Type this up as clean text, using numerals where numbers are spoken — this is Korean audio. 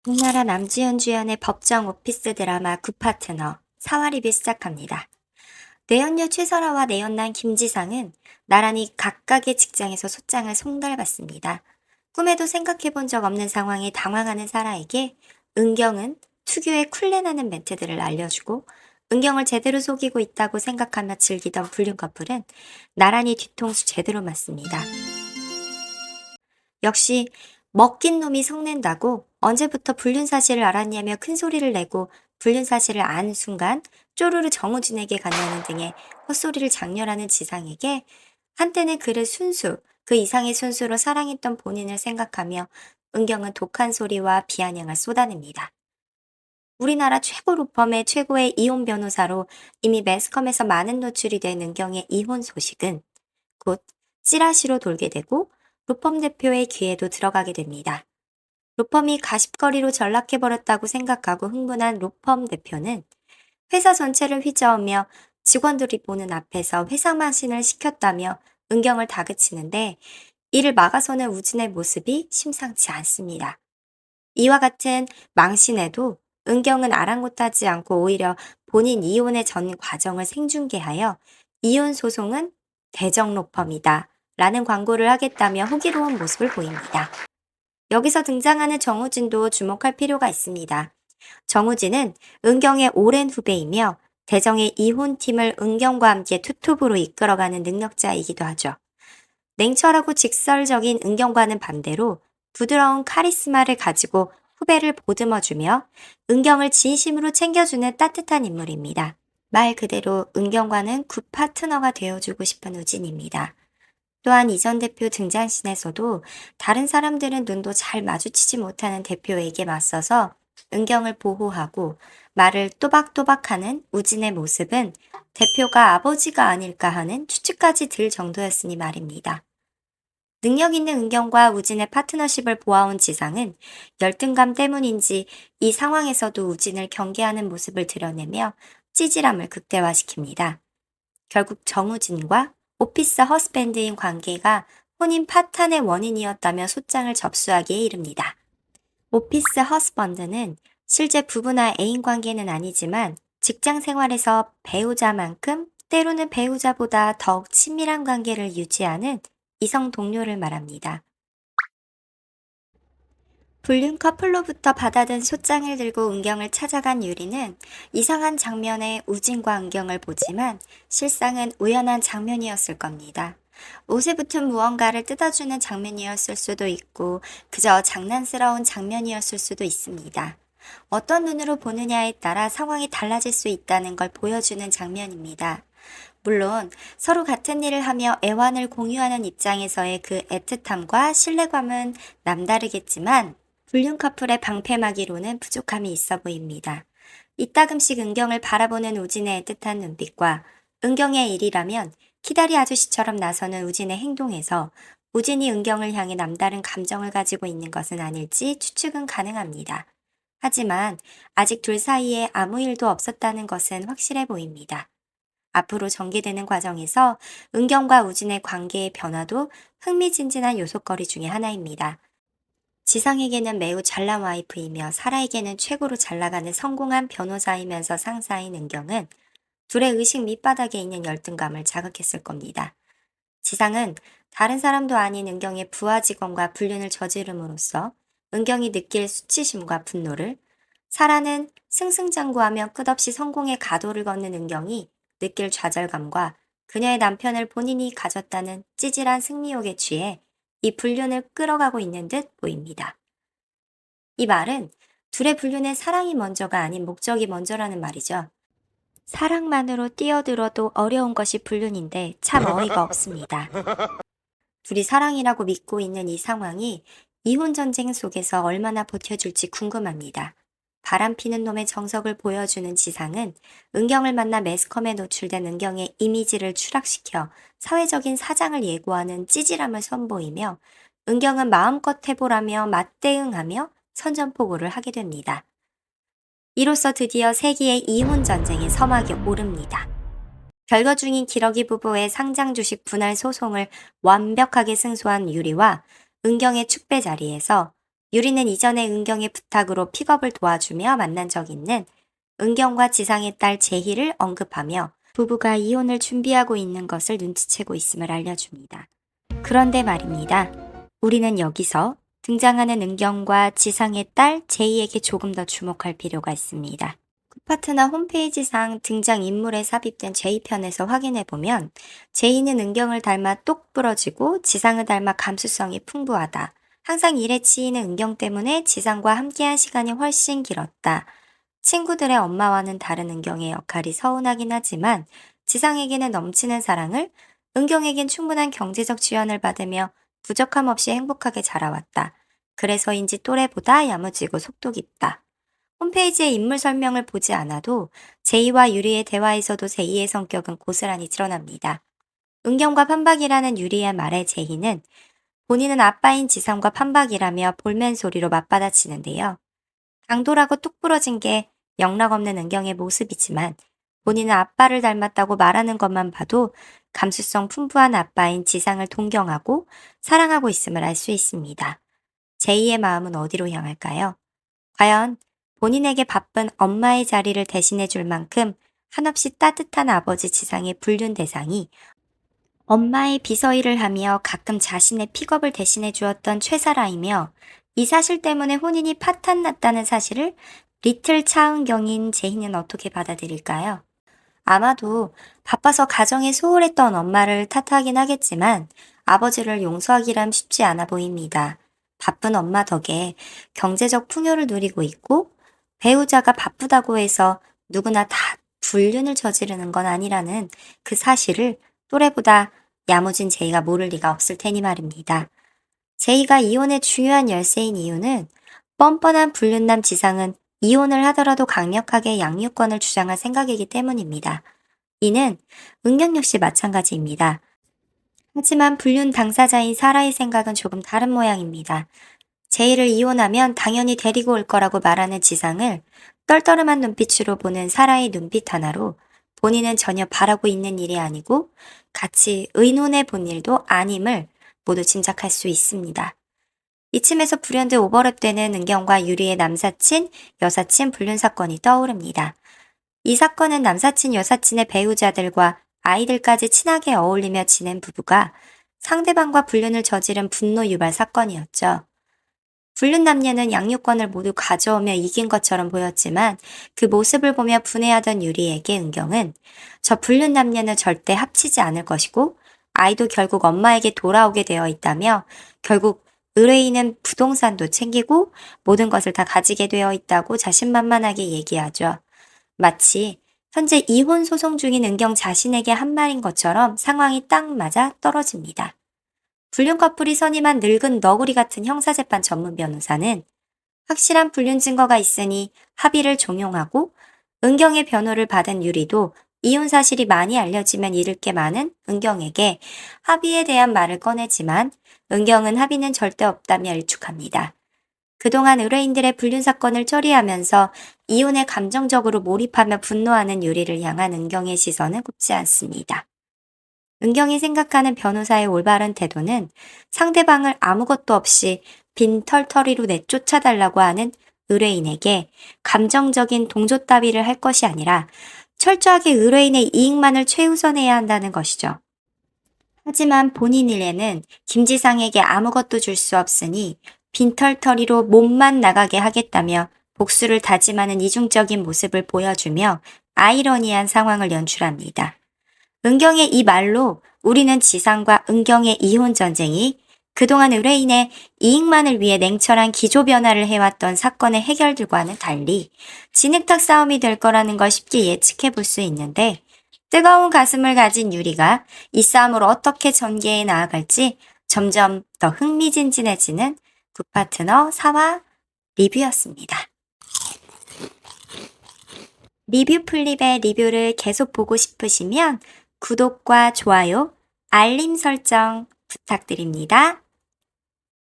우리나라 남지현 주연의 법정 오피스 드라마 굿파트너 4월입이 시작합니다. 내연녀 최설아와 내연남 김지상은 나란히 각각의 직장에서 소장을 송달받습니다. 꿈에도 생각해본 적 없는 상황에 당황하는 사라에게 은경은 특유의 쿨레나는 멘트들을 알려주고 은경을 제대로 속이고 있다고 생각하며 즐기던 불륜 커플은 나란히 뒤통수 제대로 맞습니다. 역시 먹긴 놈이 성낸다고 언제부터 불륜 사실을 알았냐며 큰 소리를 내고 불륜 사실을 안 순간 쪼르르 정우진에게 갔냐는 등의 헛소리를 장렬하는 지상에게 한때는 그를 순수, 그 이상의 순수로 사랑했던 본인을 생각하며 은경은 독한 소리와 비아냥을 쏟아냅니다. 우리나라 최고 로펌의 최고의 이혼 변호사로 이미 매스컴에서 많은 노출이 된 은경의 이혼 소식은 곧 찌라시로 돌게 되고 로펌 대표의 귀에도 들어가게 됩니다. 로펌이 가십거리로 전락해버렸다고 생각하고 흥분한 로펌 대표는 회사 전체를 휘저으며 직원들이 보는 앞에서 회사 망신을 시켰다며 은경을 다그치는데 이를 막아서는 우진의 모습이 심상치 않습니다. 이와 같은 망신에도 은경은 아랑곳하지 않고 오히려 본인 이혼의 전 과정을 생중계하여 이혼 소송은 대정 로펌이다 라는 광고를 하겠다며 호기로운 모습을 보입니다. 여기서 등장하는 정우진도 주목할 필요가 있습니다. 정우진은 은경의 오랜 후배이며 대정의 이혼팀을 은경과 함께 투톱으로 이끌어가는 능력자이기도 하죠. 냉철하고 직설적인 은경과는 반대로 부드러운 카리스마를 가지고 후배를 보듬어주며 은경을 진심으로 챙겨주는 따뜻한 인물입니다. 말 그대로 은경과는 굿 파트너가 되어주고 싶은 우진입니다. 또한 이전 대표 등장신에서도 다른 사람들은 눈도 잘 마주치지 못하는 대표에게 맞서서 은경을 보호하고 말을 또박또박하는 우진의 모습은 대표가 아버지가 아닐까 하는 추측까지 들 정도였으니 말입니다. 능력 있는 은경과 우진의 파트너십을 보아온 지상은 열등감 때문인지 이 상황에서도 우진을 경계하는 모습을 드러내며 찌질함을 극대화시킵니다. 결국 정우진과 오피스 허스밴드인 관계가 혼인 파탄의 원인이었다며 소장을 접수하기에 이릅니다. 오피스 허스밴드는 실제 부부나 애인 관계는 아니지만 직장 생활에서 배우자만큼 때로는 배우자보다 더욱 친밀한 관계를 유지하는 이성 동료를 말합니다. 불륜 커플로부터 받아든 소장을 들고 은경을 찾아간 유리는 이상한 장면에 우진과 은경을 보지만 실상은 우연한 장면이었을 겁니다. 옷에 붙은 무언가를 뜯어주는 장면이었을 수도 있고 그저 장난스러운 장면이었을 수도 있습니다. 어떤 눈으로 보느냐에 따라 상황이 달라질 수 있다는 걸 보여주는 장면입니다. 물론 서로 같은 일을 하며 애환을 공유하는 입장에서의 그 애틋함과 신뢰감은 남다르겠지만 불륜 커플의 방패막이로는 부족함이 있어 보입니다. 이따금씩 은경을 바라보는 우진의 애틋한 눈빛과 은경의 일이라면 키다리 아저씨처럼 나서는 우진의 행동에서 우진이 은경을 향해 남다른 감정을 가지고 있는 것은 아닐지 추측은 가능합니다. 하지만 아직 둘 사이에 아무 일도 없었다는 것은 확실해 보입니다. 앞으로 전개되는 과정에서 은경과 우진의 관계의 변화도 흥미진진한 요소거리 중의 하나입니다. 지상에게는 매우 잘난 와이프이며 사라에게는 최고로 잘나가는 성공한 변호사이면서 상사인 은경은 둘의 의식 밑바닥에 있는 열등감을 자극했을 겁니다. 지상은 다른 사람도 아닌 은경의 부하 직원과 불륜을 저지름으로써 은경이 느낄 수치심과 분노를, 사라는 승승장구하며 끝없이 성공의 가도를 걷는 은경이 느낄 좌절감과 그녀의 남편을 본인이 가졌다는 찌질한 승리욕에 취해 이 불륜을 끌어가고 있는 듯 보입니다. 이 말은 둘의 불륜에 사랑이 먼저가 아닌 목적이 먼저라는 말이죠. 사랑만으로 뛰어들어도 어려운 것이 불륜인데 참 어이가 없습니다. 둘이 사랑이라고 믿고 있는 이 상황이 이혼 전쟁 속에서 얼마나 버텨줄지 궁금합니다. 바람피는 놈의 정석을 보여주는 지상은 은경을 만나 매스컴에 노출된 은경의 이미지를 추락시켜 사회적인 사장을 예고하는 찌질함을 선보이며 은경은 마음껏 해보라며 맞대응하며 선전포고를 하게 됩니다. 이로써 드디어 세기의 이혼 전쟁의 서막에 오릅니다. 별거 중인 기러기 부부의 상장 주식 분할 소송을 완벽하게 승소한 유리와 은경의 축배 자리에서 유리는 이전에 은경의 부탁으로 픽업을 도와주며 만난 적 있는 은경과 지상의 딸 제희를 언급하며 부부가 이혼을 준비하고 있는 것을 눈치채고 있음을 알려줍니다. 그런데 말입니다. 우리는 여기서 등장하는 은경과 지상의 딸 제희에게 조금 더 주목할 필요가 있습니다. 굿파트너 홈페이지상 등장인물에 삽입된 제희편에서 확인해보면 제희는 은경을 닮아 똑부러지고 지상을 닮아 감수성이 풍부하다. 항상 일에 치이는 은경 때문에 지상과 함께한 시간이 훨씬 길었다. 친구들의 엄마와는 다른 은경의 역할이 서운하긴 하지만 지상에게는 넘치는 사랑을, 은경에겐 충분한 경제적 지원을 받으며 부족함 없이 행복하게 자라왔다. 그래서인지 또래보다 야무지고 속도 깊다. 홈페이지의 인물 설명을 보지 않아도 제이와 유리의 대화에서도 제이의 성격은 고스란히 드러납니다. 은경과 판박이라는 유리의 말에 제이는 본인은 아빠인 지상과 판박이라며 볼멘 소리로 맞받아치는데요. 당돌하고 뚝 부러진 게 영락없는 은경의 모습이지만 본인은 아빠를 닮았다고 말하는 것만 봐도 감수성 풍부한 아빠인 지상을 동경하고 사랑하고 있음을 알 수 있습니다. 제이의 마음은 어디로 향할까요? 과연 본인에게 바쁜 엄마의 자리를 대신해 줄 만큼 한없이 따뜻한 아버지 지상의 불륜 대상이 엄마의 비서일을 하며 가끔 자신의 픽업을 대신해 주었던 최사라이며 이 사실 때문에 혼인이 파탄났다는 사실을 리틀 차은경인 제희는 어떻게 받아들일까요? 아마도 바빠서 가정에 소홀했던 엄마를 탓하긴 하겠지만 아버지를 용서하기란 쉽지 않아 보입니다. 바쁜 엄마 덕에 경제적 풍요를 누리고 있고 배우자가 바쁘다고 해서 누구나 다 불륜을 저지르는 건 아니라는 그 사실을 또래보다 야무진 제이가 모를 리가 없을 테니 말입니다. 제이가 이혼의 중요한 열쇠인 이유는 뻔뻔한 불륜남 지상은 이혼을 하더라도 강력하게 양육권을 주장할 생각이기 때문입니다. 이는 은경 역시 마찬가지입니다. 하지만 불륜 당사자인 사라의 생각은 조금 다른 모양입니다. 제이를 이혼하면 당연히 데리고 올 거라고 말하는 지상을 떨떠름한 눈빛으로 보는 사라의 눈빛 하나로 본인은 전혀 바라고 있는 일이 아니고 같이 의논해 본 일도 아님을 모두 짐작할 수 있습니다. 이쯤에서 불현듯 오버랩되는 은경과 유리의 남사친, 여사친 불륜 사건이 떠오릅니다. 이 사건은 남사친, 여사친의 배우자들과 아이들까지 친하게 어울리며 지낸 부부가 상대방과 불륜을 저지른 분노 유발 사건이었죠. 불륜 남녀는 양육권을 모두 가져오며 이긴 것처럼 보였지만 그 모습을 보며 분해하던 유리에게 은경은 저 불륜 남녀는 절대 합치지 않을 것이고 아이도 결국 엄마에게 돌아오게 되어 있다며 결국 의뢰인은 부동산도 챙기고 모든 것을 다 가지게 되어 있다고 자신만만하게 얘기하죠. 마치 현재 이혼 소송 중인 은경 자신에게 한 말인 것처럼 상황이 딱 맞아 떨어집니다. 불륜 커플이 선임한 늙은 너구리 같은 형사재판 전문 변호사는 확실한 불륜 증거가 있으니 합의를 종용하고 은경의 변호를 받은 유리도 이혼 사실이 많이 알려지면 잃을 게 많은 은경에게 합의에 대한 말을 꺼내지만 은경은 합의는 절대 없다며 일축합니다. 그동안 의뢰인들의 불륜 사건을 처리하면서 이혼에 감정적으로 몰입하며 분노하는 유리를 향한 은경의 시선은 곱지 않습니다. 은경이 생각하는 변호사의 올바른 태도는 상대방을 아무것도 없이 빈털터리로 내쫓아달라고 하는 의뢰인에게 감정적인 동조 따위를 할 것이 아니라 철저하게 의뢰인의 이익만을 최우선해야 한다는 것이죠. 하지만 본인 일에는 김지상에게 아무것도 줄 수 없으니 빈털터리로 몸만 나가게 하겠다며 복수를 다짐하는 이중적인 모습을 보여주며 아이러니한 상황을 연출합니다. 은경의 이 말로 우리는 지상과 은경의 이혼 전쟁이 그동안 의뢰인의 이익만을 위해 냉철한 기조 변화를 해왔던 사건의 해결들과는 달리 진흙탕 싸움이 될 거라는 걸 쉽게 예측해 볼 수 있는데 뜨거운 가슴을 가진 유리가 이 싸움을 어떻게 전개해 나아갈지 점점 더 흥미진진해지는 굿파트너 4화 리뷰였습니다. 리뷰 플립의 리뷰를 계속 보고 싶으시면 구독과 좋아요, 알림 설정 부탁드립니다.